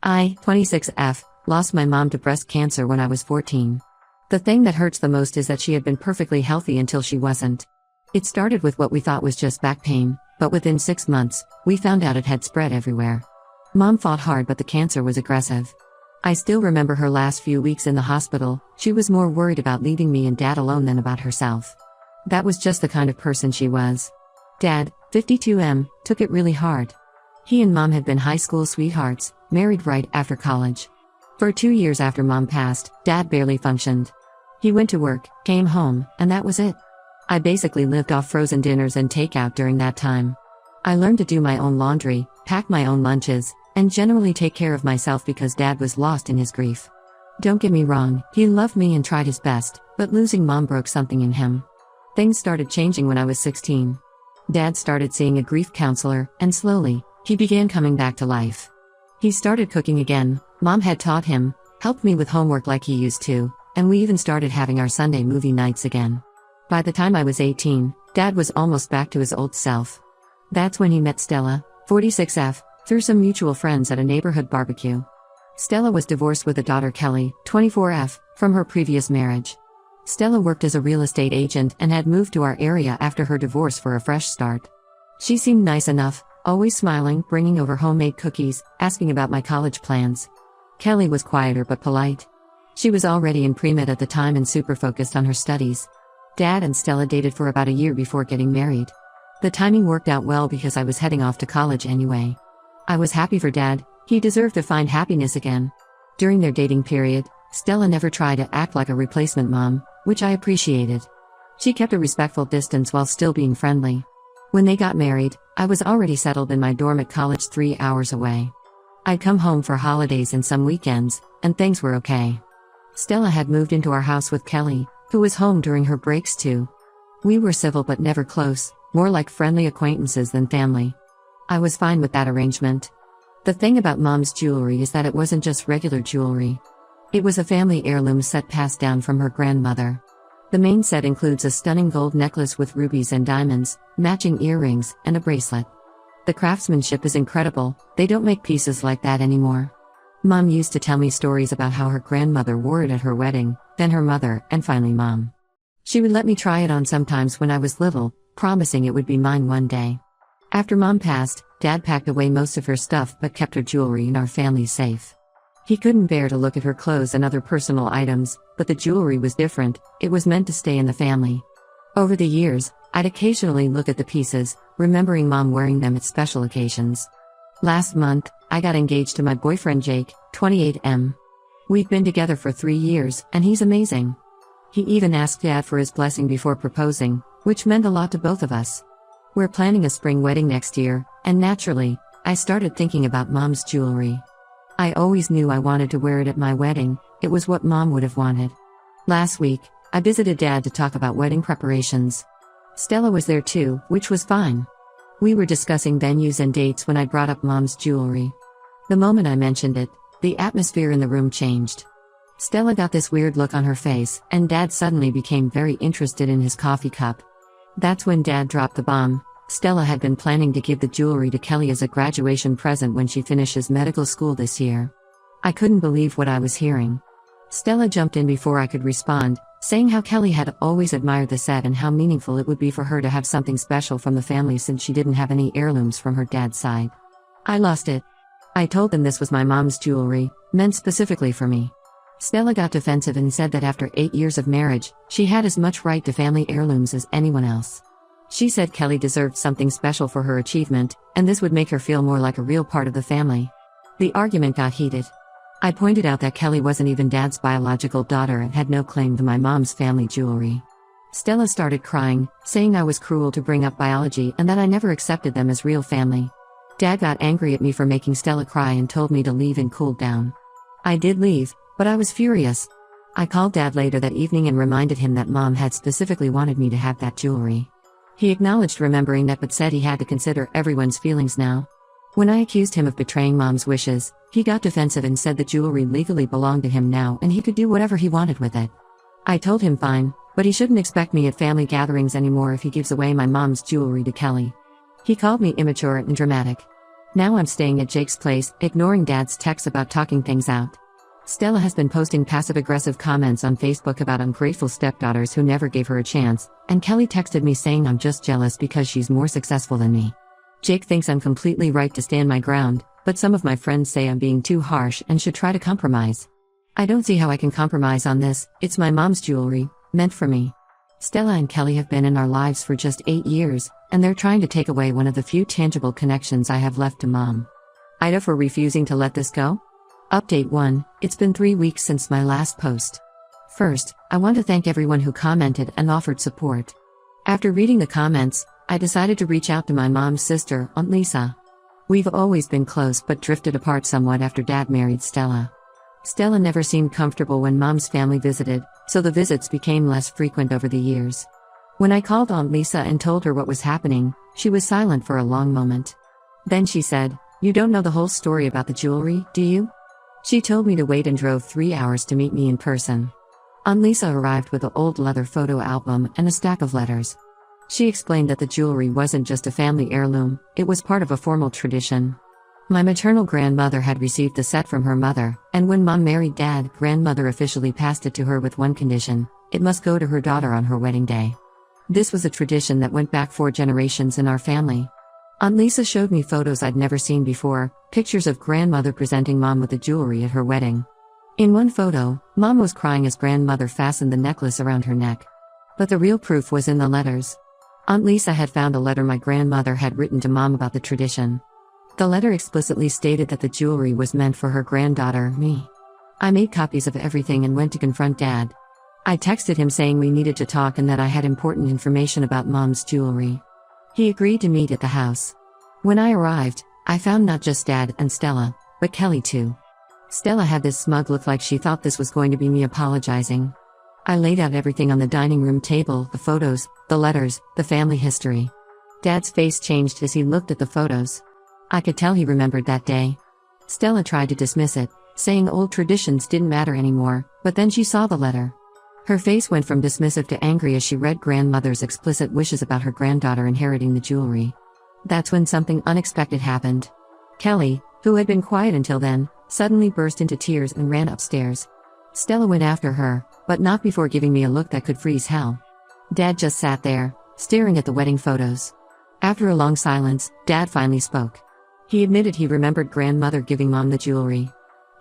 I, 26F, lost my mom to breast cancer when I was 14. The thing that hurts the most is that she had been perfectly healthy until she wasn't. It started with what we thought was just back pain, but within 6 months, we found out it had spread everywhere. Mom fought hard, but the cancer was aggressive. I still remember her last few weeks in the hospital. She was more worried about leaving me and Dad alone than about herself. That was just the kind of person she was. Dad, 52M, took it really hard. He and Mom had been high school sweethearts, married right after college. For 2 years after Mom passed, Dad barely functioned. He went to work, came home, and that was it. I basically lived off frozen dinners and takeout during that time. I learned to do my own laundry, pack my own lunches, and generally take care of myself because Dad was lost in his grief. Don't get me wrong, he loved me and tried his best, but losing Mom broke something in him. Things started changing when I was 16. Dad started seeing a grief counselor, and slowly, he began coming back to life. He started cooking again. Mom had taught him, helped me with homework like he used to, and we even started having our Sunday movie nights again. By the time I was 18, Dad was almost back to his old self. That's when he met Stella, 46F, through some mutual friends at a neighborhood barbecue. Stella was divorced with a daughter, Kelly, 24F, from her previous marriage. Stella worked as a real estate agent and had moved to our area after her divorce for a fresh start. She seemed nice enough, always smiling, bringing over homemade cookies, asking about my college plans. Kelly was quieter but polite. She was already in pre-med at the time and super focused on her studies. Dad and Stella dated for about a year before getting married. The timing worked out well because I was heading off to college anyway. I was happy for Dad. He deserved to find happiness again. During their dating period, Stella never tried to act like a replacement mom, which I appreciated. She kept a respectful distance while still being friendly. When they got married, I was already settled in my dorm at college 3 hours away. I'd come home for holidays and some weekends, and things were okay. Stella had moved into our house with Kelly, who was home during her breaks too. We were civil but never close, more like friendly acquaintances than family. I was fine with that arrangement. The thing about Mom's jewelry is that it wasn't just regular jewelry. It was a family heirloom set passed down from her grandmother. The main set includes a stunning gold necklace with rubies and diamonds, matching earrings, and a bracelet. The craftsmanship is incredible. They don't make pieces like that anymore. Mom used to tell me stories about how her grandmother wore it at her wedding, then her mother, and finally Mom. She would let me try it on sometimes when I was little, promising it would be mine one day. After Mom passed, Dad packed away most of her stuff but kept her jewelry in our family safe. He couldn't bear to look at her clothes and other personal items, but the jewelry was different. It was meant to stay in the family. Over the years, I'd occasionally look at the pieces, remembering Mom wearing them at special occasions. Last month, I got engaged to my boyfriend Jake, 28M. We've been together for 3 years, and he's amazing. He even asked Dad for his blessing before proposing, which meant a lot to both of us. We're planning a spring wedding next year, and naturally, I started thinking about Mom's jewelry. I always knew I wanted to wear it at my wedding. It was what Mom would have wanted. Last week, I visited Dad to talk about wedding preparations. Stella was there too, which was fine. We were discussing venues and dates when I brought up Mom's jewelry. The moment I mentioned it, the atmosphere in the room changed. Stella got this weird look on her face, and Dad suddenly became very interested in his coffee cup. That's when Dad dropped the bomb. Stella had been planning to give the jewelry to Kelly as a graduation present when she finishes medical school this year. I couldn't believe what I was hearing. Stella jumped in before I could respond, saying how Kelly had always admired the set and how meaningful it would be for her to have something special from the family since she didn't have any heirlooms from her dad's side. I lost it. I told them this was my mom's jewelry, meant specifically for me. Stella got defensive and said that after 8 years of marriage, she had as much right to family heirlooms as anyone else. She said Kelly deserved something special for her achievement, and this would make her feel more like a real part of the family. The argument got heated. I pointed out that Kelly wasn't even Dad's biological daughter and had no claim to my mom's family jewelry. Stella started crying, saying I was cruel to bring up biology and that I never accepted them as real family. Dad got angry at me for making Stella cry and told me to leave and cool down. I did leave, but I was furious. I called Dad later that evening and reminded him that Mom had specifically wanted me to have that jewelry. He acknowledged remembering that but said he had to consider everyone's feelings now. When I accused him of betraying Mom's wishes, he got defensive and said the jewelry legally belonged to him now and he could do whatever he wanted with it. I told him fine, but he shouldn't expect me at family gatherings anymore if he gives away my mom's jewelry to Kelly. He called me immature and dramatic. Now I'm staying at Jake's place, ignoring Dad's texts about talking things out. Stella has been posting passive-aggressive comments on Facebook about ungrateful stepdaughters who never gave her a chance, and Kelly texted me saying I'm just jealous because she's more successful than me. Jake thinks I'm completely right to stand my ground, but some of my friends say I'm being too harsh and should try to compromise. I don't see how I can compromise on this. It's my mom's jewelry, meant for me. Stella and Kelly have been in our lives for just 8 years, and they're trying to take away one of the few tangible connections I have left to Mom. Ida for refusing to let this go? Update 1, it's been 3 weeks since my last post. First, I want to thank everyone who commented and offered support. After reading the comments, I decided to reach out to my mom's sister, Aunt Lisa. We've always been close but drifted apart somewhat after Dad married Stella. Stella never seemed comfortable when Mom's family visited, so the visits became less frequent over the years. When I called Aunt Lisa and told her what was happening, she was silent for a long moment. Then she said, "You don't know the whole story about the jewelry, do you?" She told me to wait and drove 3 hours to meet me in person. Aunt Lisa arrived with an old leather photo album and a stack of letters. She explained that the jewelry wasn't just a family heirloom, it was part of a formal tradition. My maternal grandmother had received the set from her mother, and when Mom married Dad, grandmother officially passed it to her with one condition: it must go to her daughter on her wedding day. This was a tradition that went back 4 generations in our family. Aunt Lisa showed me photos I'd never seen before, pictures of grandmother presenting Mom with the jewelry at her wedding. In one photo, Mom was crying as grandmother fastened the necklace around her neck. But the real proof was in the letters. Aunt Lisa had found a letter my grandmother had written to Mom about the tradition. The letter explicitly stated that the jewelry was meant for her granddaughter, me. I made copies of everything and went to confront Dad. I texted him saying we needed to talk and that I had important information about Mom's jewelry. He agreed to meet at the house. When I arrived, I found not just Dad and Stella, but Kelly too. Stella had this smug look like she thought this was going to be me apologizing. I laid out everything on the dining room table: the photos, the letters, the family history. Dad's face changed as he looked at the photos. I could tell he remembered that day. Stella tried to dismiss it, saying old traditions didn't matter anymore, but then she saw the letter. Her face went from dismissive to angry as she read grandmother's explicit wishes about her granddaughter inheriting the jewelry. That's when something unexpected happened. Kelly, who had been quiet until then, suddenly burst into tears and ran upstairs. Stella went after her, but not before giving me a look that could freeze hell. Dad just sat there, staring at the wedding photos. After a long silence, Dad finally spoke. He admitted he remembered grandmother giving Mom the jewelry.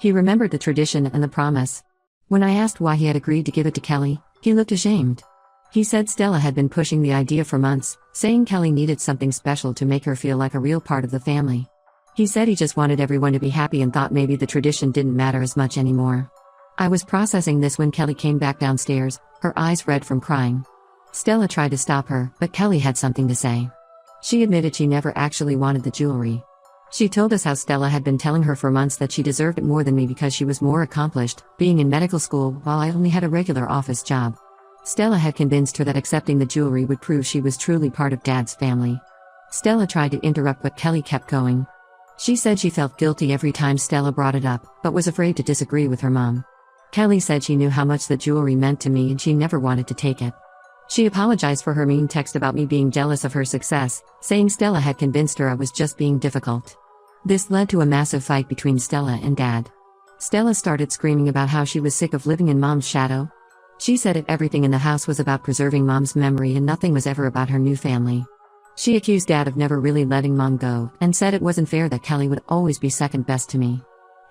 He remembered the tradition and the promise. When I asked why he had agreed to give it to Kelly, he looked ashamed. He said Stella had been pushing the idea for months, saying Kelly needed something special to make her feel like a real part of the family. He said he just wanted everyone to be happy and thought maybe the tradition didn't matter as much anymore. I was processing this when Kelly came back downstairs, her eyes red from crying. Stella tried to stop her, but Kelly had something to say. She admitted she never actually wanted the jewelry. She told us how Stella had been telling her for months that she deserved it more than me because she was more accomplished, being in medical school while I only had a regular office job. Stella had convinced her that accepting the jewelry would prove she was truly part of Dad's family. Stella tried to interrupt, but Kelly kept going. She said she felt guilty every time Stella brought it up, but was afraid to disagree with her mom. Kelly said she knew how much the jewelry meant to me and she never wanted to take it. She apologized for her mean text about me being jealous of her success, saying Stella had convinced her I was just being difficult. This led to a massive fight between Stella and Dad. Stella started screaming about how she was sick of living in Mom's shadow. She said that everything in the house was about preserving Mom's memory and nothing was ever about her new family. She accused Dad of never really letting Mom go, and said it wasn't fair that Kelly would always be second best to me.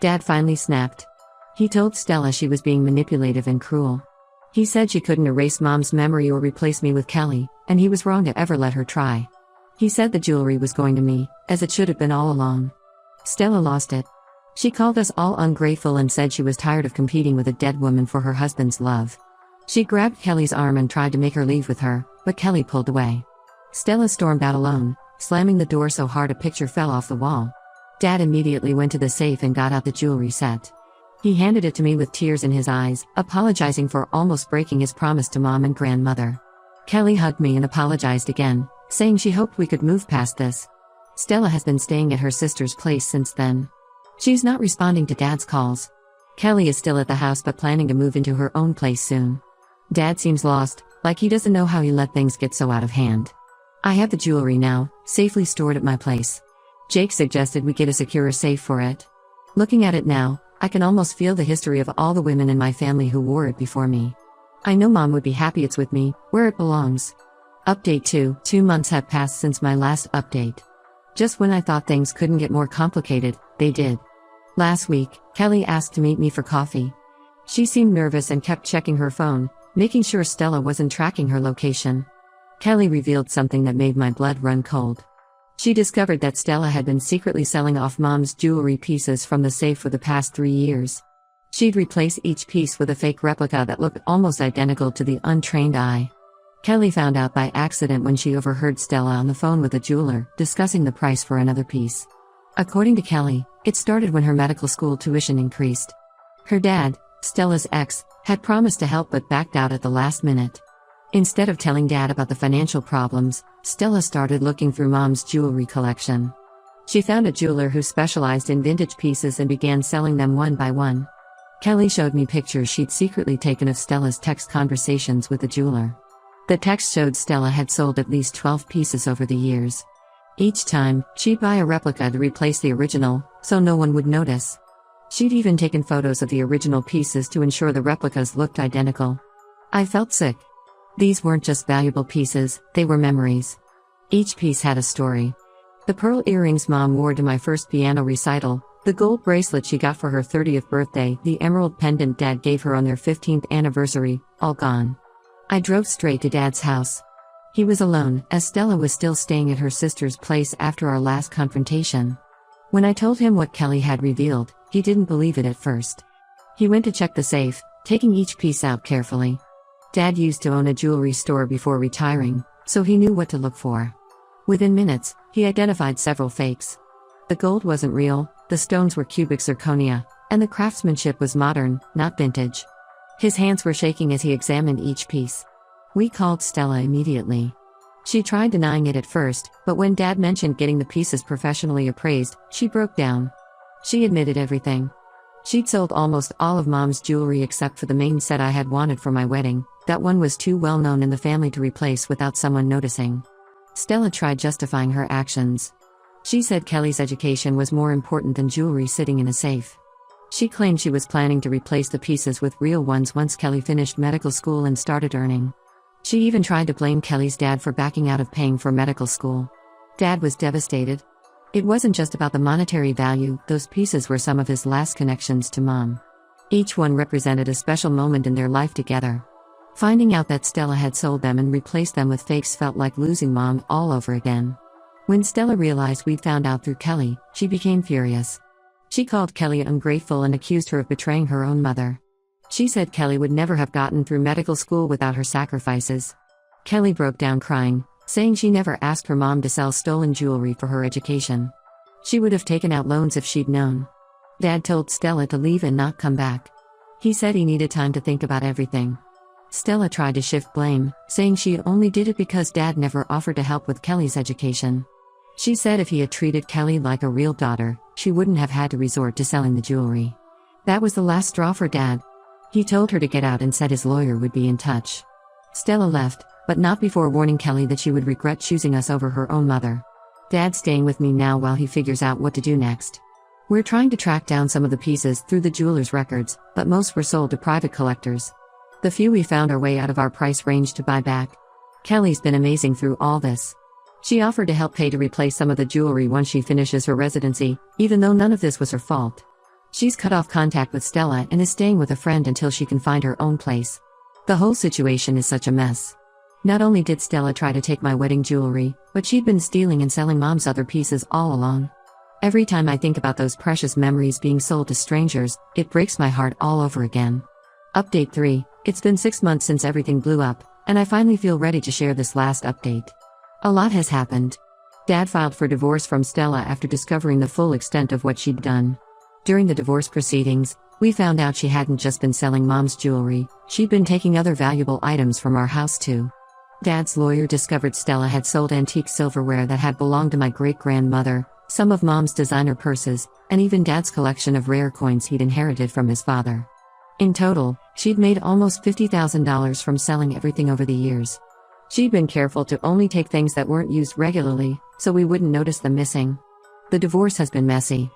Dad finally snapped. He told Stella she was being manipulative and cruel. He said she couldn't erase Mom's memory or replace me with Kelly, and he was wrong to ever let her try. He said the jewelry was going to me, as it should have been all along. Stella lost it. She called us all ungrateful and said she was tired of competing with a dead woman for her husband's love. She grabbed Kelly's arm and tried to make her leave with her, but Kelly pulled away. Stella stormed out alone, slamming the door so hard a picture fell off the wall. Dad immediately went to the safe and got out the jewelry set. He handed it to me with tears in his eyes, apologizing for almost breaking his promise to Mom and grandmother. Kelly hugged me and apologized again, saying she hoped we could move past this. Stella has been staying at her sister's place since then. She's not responding to Dad's calls. Kelly is still at the house but planning to move into her own place soon. Dad seems lost, like he doesn't know how he let things get so out of hand. I have the jewelry now, safely stored at my place. Jake suggested we get a secure safe for it. Looking at it now, I can almost feel the history of all the women in my family who wore it before me. I know Mom would be happy it's with me, where it belongs. Update 2. 2 months have passed since my last update. Just when I thought things couldn't get more complicated, they did. Last week, Kelly asked to meet me for coffee. She seemed nervous and kept checking her phone, making sure Stella wasn't tracking her location. Kelly revealed something that made my blood run cold. She discovered that Stella had been secretly selling off Mom's jewelry pieces from the safe for the past 3 years. She'd replace each piece with a fake replica that looked almost identical to the untrained eye. Kelly found out by accident when she overheard Stella on the phone with a jeweler, discussing the price for another piece. According to Kelly, it started when her medical school tuition increased. Her dad, Stella's ex, had promised to help but backed out at the last minute. Instead of telling Dad about the financial problems, Stella started looking through Mom's jewelry collection. She found a jeweler who specialized in vintage pieces and began selling them one by one. Kelly showed me pictures she'd secretly taken of Stella's text conversations with the jeweler. The text showed Stella had sold at least 12 pieces over the years. Each time, she'd buy a replica to replace the original, so no one would notice. She'd even taken photos of the original pieces to ensure the replicas looked identical. I felt sick. These weren't just valuable pieces, they were memories. Each piece had a story. The pearl earrings Mom wore to my first piano recital, the gold bracelet she got for her 30th birthday, the emerald pendant Dad gave her on their 15th anniversary, all gone. I drove straight to Dad's house. He was alone, as Stella was still staying at her sister's place after our last confrontation. When I told him what Kelly had revealed, he didn't believe it at first. He went to check the safe, taking each piece out carefully. Dad used to own a jewelry store before retiring, so he knew what to look for. Within minutes, he identified several fakes. The gold wasn't real, the stones were cubic zirconia, and the craftsmanship was modern, not vintage. His hands were shaking as he examined each piece. We called Stella immediately. She tried denying it at first, but when Dad mentioned getting the pieces professionally appraised, she broke down. She admitted everything. She'd sold almost all of Mom's jewelry except for the main set I had wanted for my wedding. That one was too well known in the family to replace without someone noticing. Stella tried justifying her actions. She said Kelly's education was more important than jewelry sitting in a safe. She claimed she was planning to replace the pieces with real ones once Kelly finished medical school and started earning. She even tried to blame Kelly's dad for backing out of paying for medical school. Dad was devastated. It wasn't just about the monetary value, those pieces were some of his last connections to Mom. Each one represented a special moment in their life together. Finding out that Stella had sold them and replaced them with fakes felt like losing Mom all over again. When Stella realized we'd found out through Kelly, she became furious. She called Kelly ungrateful and accused her of betraying her own mother. She said Kelly would never have gotten through medical school without her sacrifices. Kelly broke down crying, saying she never asked her mom to sell stolen jewelry for her education. She would have taken out loans if she'd known. Dad told Stella to leave and not come back. He said he needed time to think about everything. Stella tried to shift blame, saying she only did it because Dad never offered to help with Kelly's education. She said if he had treated Kelly like a real daughter, she wouldn't have had to resort to selling the jewelry. That was the last straw for Dad. He told her to get out and said his lawyer would be in touch. Stella left, but not before warning Kelly that she would regret choosing us over her own mother. Dad's staying with me now while he figures out what to do next. We're trying to track down some of the pieces through the jeweler's records, but most were sold to private collectors. The few we found are way out of our price range to buy back. Kelly's been amazing through all this. She offered to help pay to replace some of the jewelry once she finishes her residency, even though none of this was her fault. She's cut off contact with Stella and is staying with a friend until she can find her own place. The whole situation is such a mess. Not only did Stella try to take my wedding jewelry, but she'd been stealing and selling Mom's other pieces all along. Every time I think about those precious memories being sold to strangers, it breaks my heart all over again. Update 3. It's been 6 months since everything blew up, and I finally feel ready to share this last update. A lot has happened. Dad filed for divorce from Stella after discovering the full extent of what she'd done. During the divorce proceedings, we found out she hadn't just been selling Mom's jewelry, she'd been taking other valuable items from our house too. Dad's lawyer discovered Stella had sold antique silverware that had belonged to my great-grandmother, some of Mom's designer purses, and even Dad's collection of rare coins he'd inherited from his father. In total, she'd made almost $50,000 from selling everything over the years. She'd been careful to only take things that weren't used regularly, so we wouldn't notice them missing. The divorce has been messy.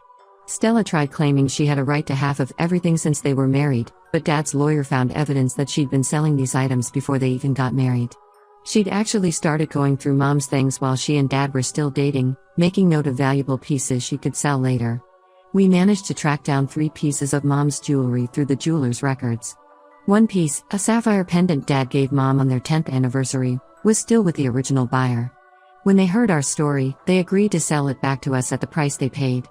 Stella tried claiming she had a right to half of everything since they were married, but Dad's lawyer found evidence that she'd been selling these items before they even got married. She'd actually started going through Mom's things while she and Dad were still dating, making note of valuable pieces she could sell later. We managed to track down 3 pieces of Mom's jewelry through the jeweler's records. One piece, a sapphire pendant Dad gave Mom on their 10th anniversary, was still with the original buyer. When they heard our story, they agreed to sell it back to us at the price they paid.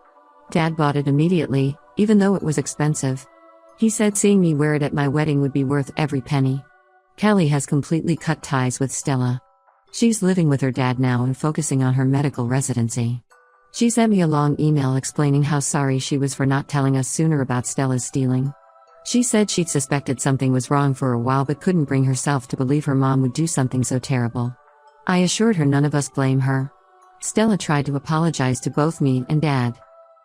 Dad bought it immediately, even though it was expensive. He said seeing me wear it at my wedding would be worth every penny. Kelly has completely cut ties with Stella. She's living with her dad now and focusing on her medical residency. She sent me a long email explaining how sorry she was for not telling us sooner about Stella's stealing. She said she'd suspected something was wrong for a while but couldn't bring herself to believe her mom would do something so terrible. I assured her none of us blame her. Stella tried to apologize to both me and Dad.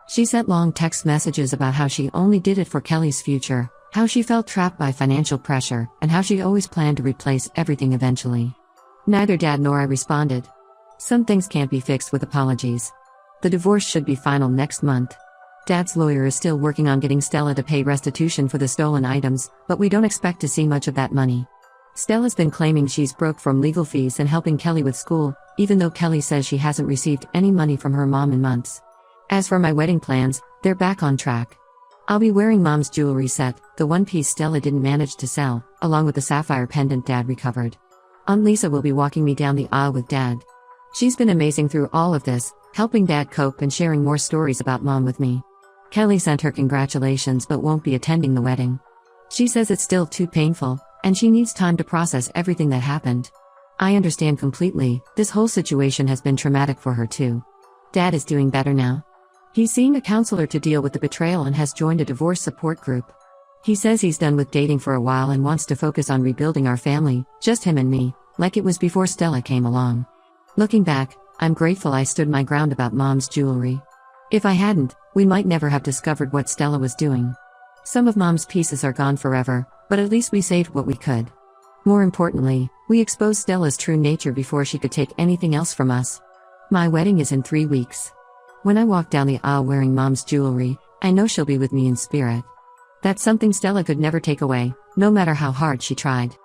She sent long text messages about how she only did it for Kelly's future, how she felt trapped by financial pressure, and how she always planned to replace everything eventually. Neither Dad nor I responded. Some things can't be fixed with apologies. The divorce should be final next month. Dad's lawyer is still working on getting Stella to pay restitution for the stolen items, but we don't expect to see much of that money. Stella's been claiming she's broke from legal fees and helping Kelly with school, even though Kelly says she hasn't received any money from her mom in months. As for my wedding plans, they're back on track. I'll be wearing Mom's jewelry set, the one piece Stella didn't manage to sell, along with the sapphire pendant Dad recovered. Aunt Lisa will be walking me down the aisle with Dad. She's been amazing through all of this, helping Dad cope and sharing more stories about Mom with me. Kelly sent her congratulations but won't be attending the wedding. She says it's still too painful, and she needs time to process everything that happened. I understand completely, this whole situation has been traumatic for her too. Dad is doing better now. He's seeing a counselor to deal with the betrayal and has joined a divorce support group. He says he's done with dating for a while and wants to focus on rebuilding our family, just him and me, like it was before Stella came along. Looking back, I'm grateful I stood my ground about Mom's jewelry. If I hadn't, we might never have discovered what Stella was doing. Some of Mom's pieces are gone forever, but at least we saved what we could. More importantly, we exposed Stella's true nature before she could take anything else from us. My wedding is in 3 weeks. When I walk down the aisle wearing Mom's jewelry, I know she'll be with me in spirit. That's something Stella could never take away, no matter how hard she tried.